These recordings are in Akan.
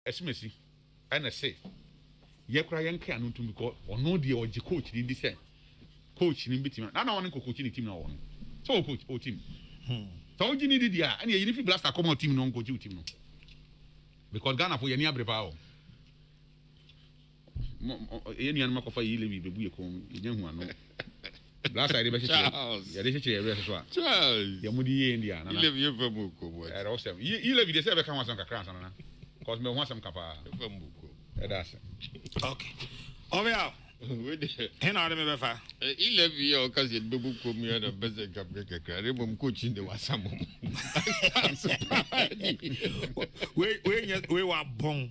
esimesi ana say ye kura yanka anu ntum because ono de oji coach ni say coach ni bitima na won ko coach ni team na won so coach o team so oji ni dia and ye ni fi blaster come team no coach team no because Ghana for ye ni abrepa o ye ni an makofa yi Levy bebu ye ko ye hu ano blaster de be cheche ye de cheche ye be so a ye mudi ye ndia na Levy ye famu ko mo era o sem ye Levy de say be kan wasan kakra san na because me hu asam kapa famu ko that's okay ovia we de hena me be fa Levy o ka se bebu ko mi na beze kapre kakra re bom coach de wasam mo we wa bon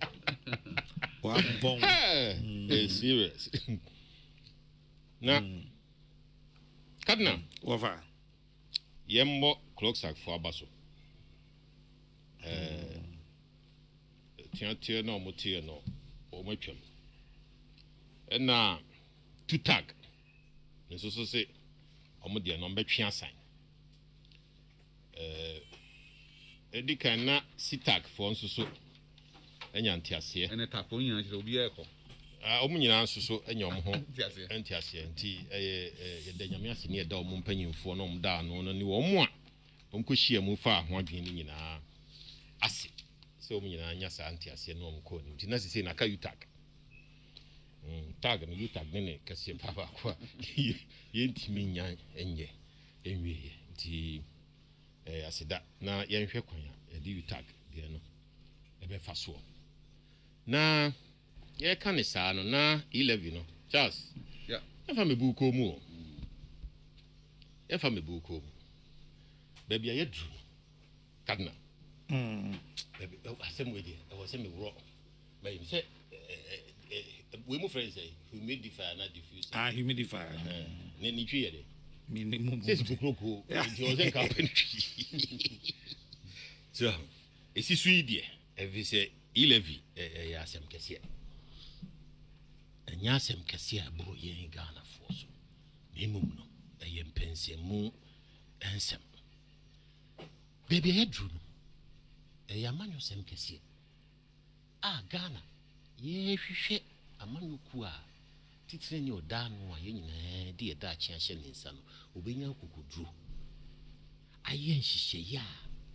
wa bon serious na kadna over yembo clock sack for abaso tia no mo tia no o matwam na two tag nso so se o mo de no mbetwe asan edikan na sitak for nso so enya ntiase ene tapo nyina se obi eko omu nyina nso so enya omo ho ntiase nti ye da nyame ase ne da omo mpanyimfo no omo da no ni wo mo a omkohia mu fa ho adwen ni nyina ase se omu nyina nya sa ntiase no omo ko ni nti na sese na ka utak tag no utak ne kase papa kwa ye ntimi nya enye enwie nti asida na ye nhwe kwan ya di utak de no ebe fa so na ye ka ne saa no na 11 no Charles yeah efa me buko mu efa me buko mu baby aye dru kadna baby asem we dey I was say me wro but you say we mu friends say humidifier na diffuser humidifier ni twi ye dey minimum c'est kroko nti o zen ka pen so esi suidie evi say Levy ya asem kese enya asem kese aburo ye Ghana fo so nemum no ye mpensemu ensem baby ya dru no ya manyo sem kese Ghana ye hwehwe amanyoku a titire ni oda no a ye nyina de eda a chia hye ne nsa no obenya kokodru aye nhihye ya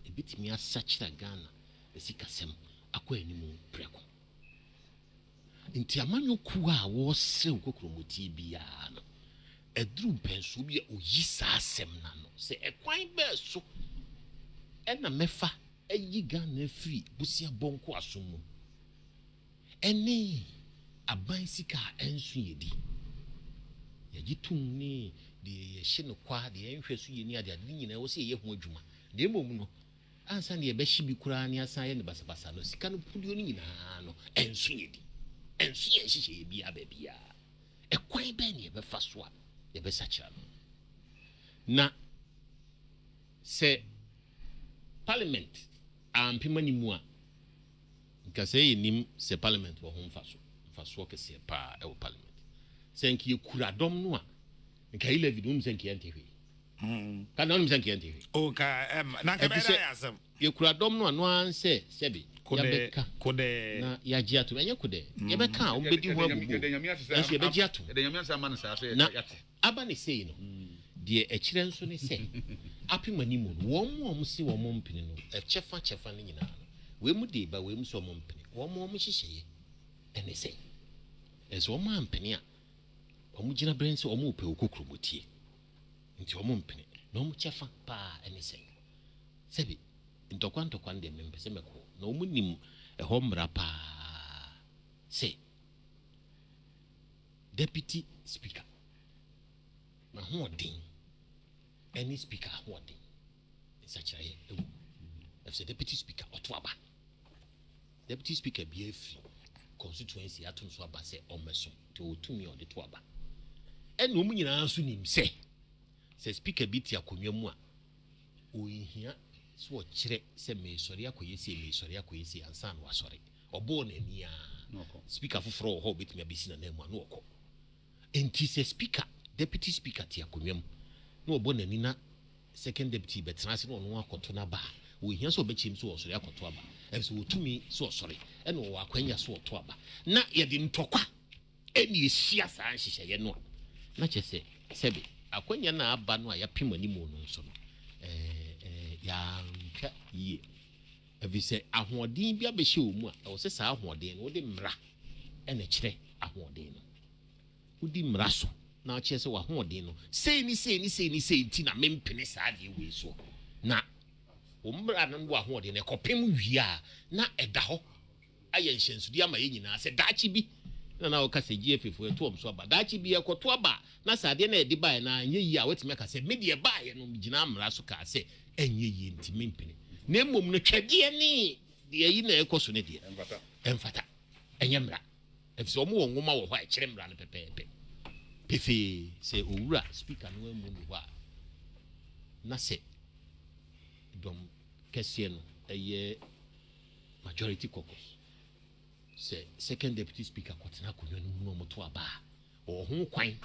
ebitimi asachira Ghana esikasem akwa animu preko nti amanyoku a wo sew kokromoti bia no edru penso bia oyisa asem na no se ekwan be so ena mefa ayi Ghana free busia bonko asomu eni aban sika ensu yedi yagitum ni de ye hye no kwa de enhwe so ye ni ade ade nyina wo se ye ho adwuma de emom no ansa ne ye be hye bi kura ni asan ye ne basabasa no sika no pudio ni nyina no ensu yedi ensu ye hye ye bia ba bia ekwan be ne ye be fa so a ye be sacha no na se parliament ampimani mu a nka se ye nim se parliament wo ho mfa so kese pa e wo parliament senki ye kura dom no a nka Levy dum senki yantehwe ka na dum senki yantehwe o ka na ka bera ya asem ye kura dom no no anse sebe ya beka kode na ya giatu enye kode ye beka o bedi ho abubu enso ye be giatu de nyame ansa man sa so yate aba ne sei no de ekire nso ne se apimani mu wo mo si wo mo mpini no chefa ne nyina no we mu de ba we mu so mo mpini wo mo hyehyeye ene sei eso mo mpini a omu gina brense omu pe okokromotie nti omu mpini na omu chefa pa ene sei sebi ntokwa nde mpese meko na omu nim eho mra pa sei deputy speaker na ho odin any speaker ho odin isachaye ewu efse deputy speaker otoaba deputy speaker bi afri constituency atum so aba se omeso to otumi ode to aba ene omu nyina so nim se speaker bi ti akonwa mu a ohia so kire se me sori akoyesi ansa no asori obo na ni a speaker foforo ho betumi abesi na na mu anu okọ enti se speaker deputy speaker ti akonwa mu na obo na ni na second deputy betrance no no akoto na ba ohia so obechim so osori akoto aba efse otumi so osori ɛna wɔ akwanya so ɔto aba na yɛde ntɔkwa ɛna ehyia saa nhyehyɛeɛ no na kyɛ sɛ sɛbe akwanya na aba no a yɛapem anim no nso no yɛantwa yie ɛfiri sɛ ahoɔden bi abɛhyɛ wɔ mu a ɛwɔ sɛ saa ahoɔden no wode mmara ɛna kyerɛ ahoɔden no wodi mmara so na ɔkyerɛ sɛ w'ahoɔden no sei nti na mempene saa deɛ wei so na wo mmara no wɔ ahoɔden no ɛkɔpem wie a na ɛda hɔ ayɛ nhyɛnsodi ama yɛ nyinaa sɛ daakye bi na wɔka sɛ GFF ɛto so aba daakye bi ɛkɔto aba na saa deɛ na ɛde baeɛ na nyɛ yie a wɔtumi aka sɛ medeɛ baeɛ no gyina mmara so kaa sɛ ɛnyɛ yie nti mempene na mmom no twɛdeɛ ne deɛ yi na ɛkɔ so ne deɛ ɛmfata ɛnyɛ mmara ɛfiri sɛ ɔmo wɔ nwoma wɔ hɔ a ɛkyerɛ mmara no pɛpɛɛpɛ pefee sɛ owura speaker no amu no hɔ a na sɛ dɔm kɛseɛ no ɛyɛ majority caucus sɛ second deputy speaker kɔtena akonnwa no mu na ɔmoto aba a ɔwɔ ho kwan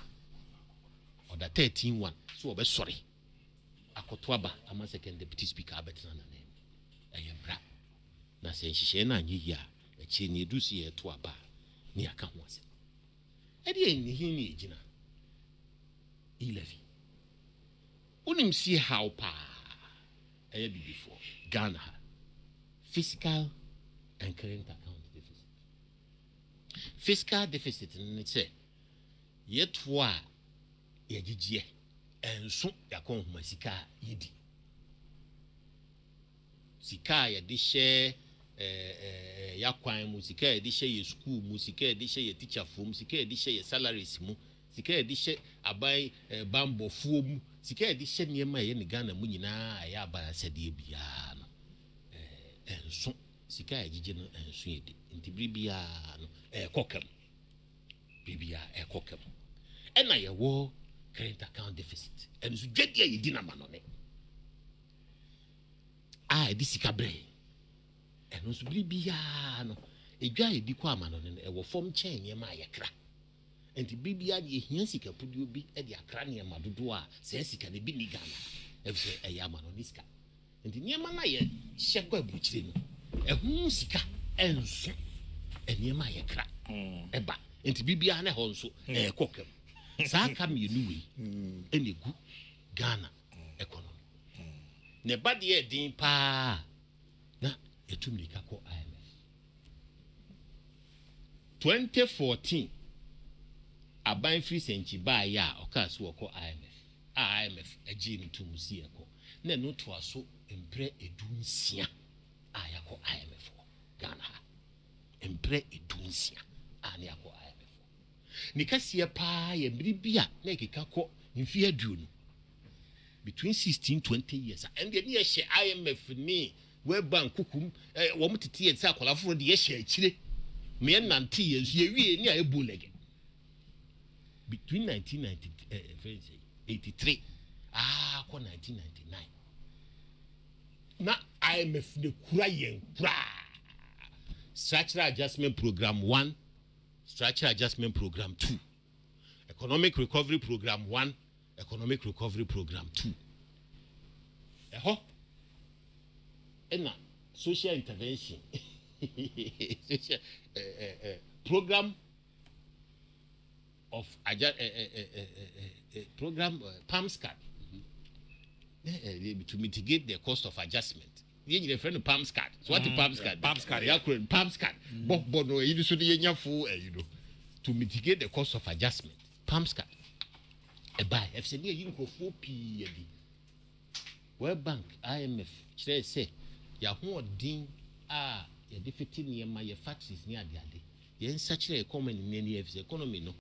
ɔda 13-1 so ɔbɛsɔre akɔto aba ama second deputy speaker abɛtena nana ɛyɛ mmara na sɛ nhyehyɛeɛ no anyɛ yie a akyire ne ɛdu so yɛto aba a ne yɛaka ho asɛm ɛdeɛ nnihin ne ɛgyina Levy wonim sie haw paa ɛyɛ bibifoɔ Ghana ha fiscal and current account deficit fiscal deficit ne sɛ yɛtoɔ a yɛgyegyeɛ ɛnso yɛakɔ nhoma sika a yɛdi sika a yɛde hyɛ yɛakwan mu sika a yɛde hyɛ yɛ school mu sika a yɛde hyɛ yɛ teacherfoɔ mu sika a yɛde hyɛ yɛ salaries mu sika a yɛde hyɛ aban bambɔfoɔ mu sika a yɛde hyɛ nneɛma a ɛyɛ ne Ghana mu nyinaa ɛyɛ aban asɛdeɛ biara no ɛnso sika a yɛgyegye no ɛnso yɛdi nti biribiara no ɛkɔ kam biribiara ɛkɔ kam ɛna yɛwɔ current account deficit ɛnso dwadi a yɛdi nama no ne a yɛde sika brɛ ɛno nso biribiara no edwa a yɛdi kɔ ama no ne ɛwɔ fam kyɛn nneɛma a yɛkra nti biribiara deɛ ehia sika pudio bi ɛde akra nneɛma dodoɔ a sɛ sika ne bi ni Ghana ɛfisɛ ɛyɛ ama no ne sika nti nneɛma na yɛ hyɛ kɔ aburukyire no ɛho sika ɛnso nneɛma a yɛkra ɛba nti biribiara na ɛhɔ nso ɛkɔ kam saa ka mmienu wei ɛna egu Ghana economy ne ba deɛ ɛdin paa na yɛtum nika kɔ IMF 2014 aban free senchi ba ya ɔka so wɔkɔ IMF agye no tum si ɛkɔ na no to aso mpre edunsia a yakɔ IMF Ghana ha mpre edunsia a ne yakɔ IMF ne kaseɛ paa yɛ biribia na ekeka kɔ mfi aduonu between 16-20 years and the near share IMF ni World Bank kukum wɔn tete yɛ sɛ akwalafo de yɛ hyɛ akyire me nante yɛ nso yɛ wie ni a ebu lege between 1983 kɔ 1999 na IMF de kura yɛn kura structural adjustment program 1 structural adjustment program 2 economic recovery program 1 economic recovery program 2 ɛhɔ ɛna social intervention social program of program PAMS card to mitigate the cost of adjustment yɛn friend PAMS card so what is PAMS card PAMS card but no you so the yenya full to mitigate the cost of adjustment PAMS card buy FCD yin krofo pii yedi World Bank IMF kyerɛ sɛ ya ho odin a ya defiti nneɛma ya factories ne ade yɛn nsa kyerɛ economy ne ne FCD economy no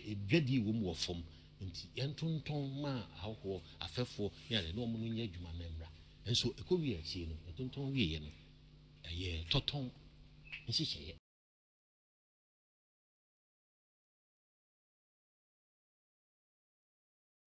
edwadi wo mu wɔ fam nti yɛn tonton ma ahɔho afɛfo ne ade no ɔmo no nyɛ adwuma na mmra nso ekowie akyi no tonton wie yɛ no ɛyɛ tɔtɔn nhyehyɛeɛ